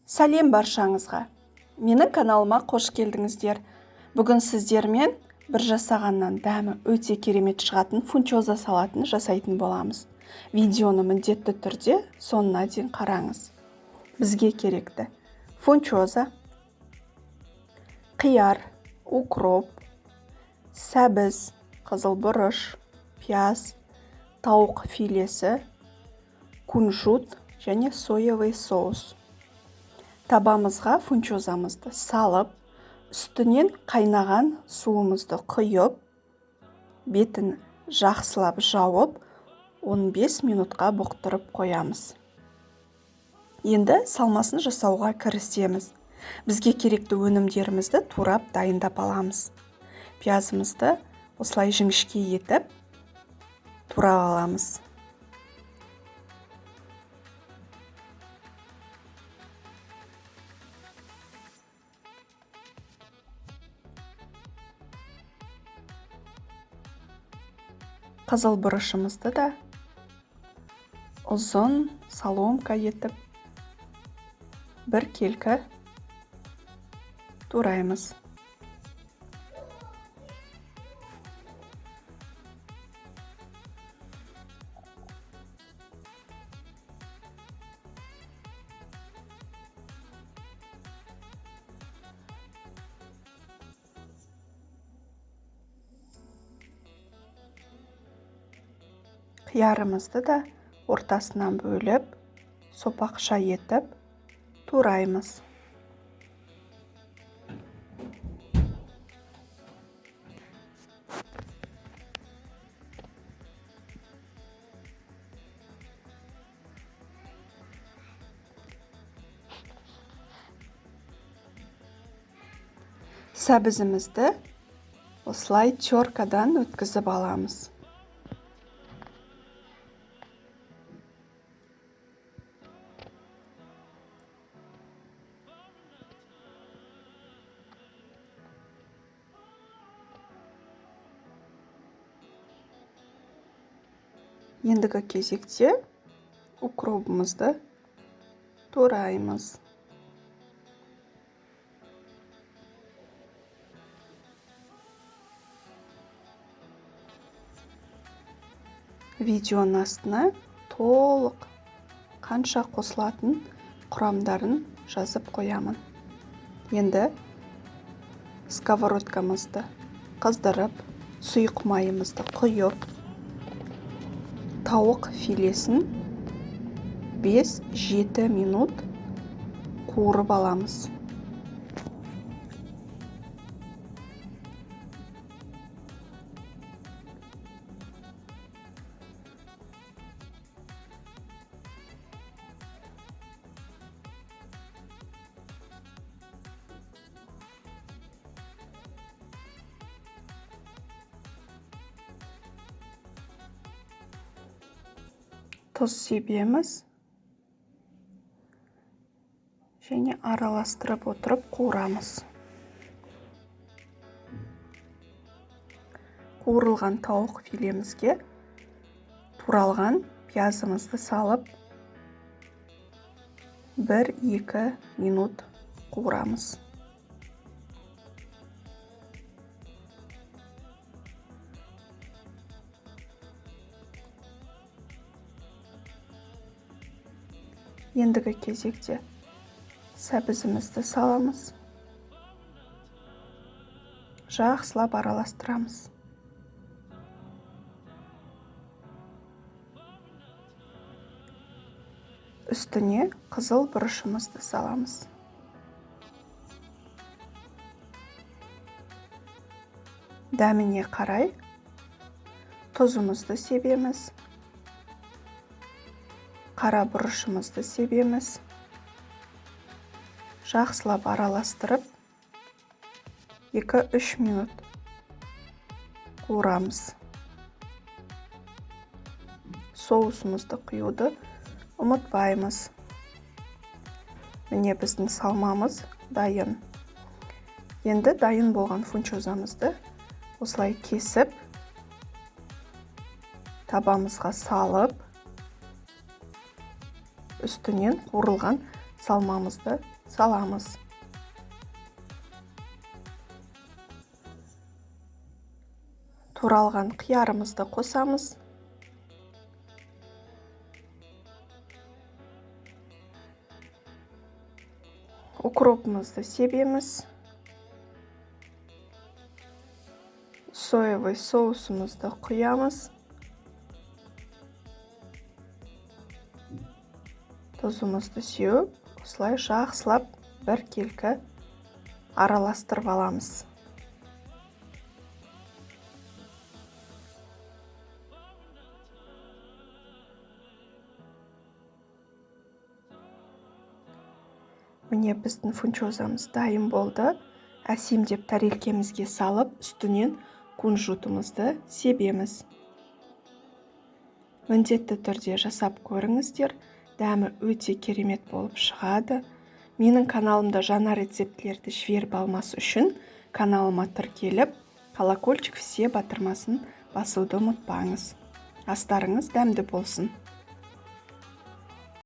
Сәлем баршаңызға. Менің каналыма қош келдіңіздер. Бүгін сіздермен бір жасағаннан дәмі өте керемет шығатын фунчоза салатын жасайтын боламыз. Видеоны міндетті түрде соңына дейін қараңыз. Бізге керекті фунчоза, қияр, укроп, сәбіз, қызыл бұрыш, пияз, тауық филесі, кунжут және соевый соус. Табамызға фунчозамызды салып, үстінен қайнаған суымызды құйып, бетін жақсылап жауып, 15 минутқа бұқтырып қоямыз. Енді салмасын жасауға кірісеміз. Бізге керекті өнімдерімізді турап дайындап аламыз. Пиязымызды осылай жіңішке етіп турап аламыз. Қызыл бұрышымызды да ұзын соломка етіп бір келкі тураймыз. Қиярымызды да ортасынан бөліп, сопақша етіп тураймыз. Сәбізімізді осылай теркадан өткізіп аламыз. Ендігі кезекте укробымызды тураймыз. Видеоның астына толық қанша қосылатын құрамдарын жазып қоямын. Енді сковородкамызды қыздырып, сұйық майымызды құйып, тауық филесін 5-7 минут қуырып аламыз. Тұз себеміз және араластырып отырып қуырамыз. Қуырылған тауық филемізге туралған пиязымызды салып 1-2 минут қуырамыз. Ендігі кезекте сәбізімізді саламыз. Жақсылап араластырамыз. Үстіне қызыл бұрышымызды саламыз. Дәміне қарай тұзымызды себеміз. Қара бұрышымызды себеміз. Жақсылап араластырып 2-3 минут қуырамыз. Соусымызды құюды ұмытпаймыз. Міне біздің салмамыз дайын. Енді дайын болған фунчозамызды осылай кесіп, табамызға салып, үстінен қуырылған салмамызды саламыз. Туралған қиярымызды қосамыз. Укропымызды себеміз. Соевый соусымызды құямыз. Тұзымызды сеуіп, осылай жақсылап бір келкі араластырып аламыз. Міне біздің фунчозамыз дайын болды. Әсемдеп тарелкемізге салып, үстінен кунжутымызды себеміз. Міндетті түрде жасап көріңіздер. Дәмі өте керемет болып шығады. Менің каналымда жаңа рецептлерді жіберіп алмас үшін каналыма тіркеліп, колокольчик все батырмасын басуды ұмытпаңыз. Астарыңыз дәмді болсын.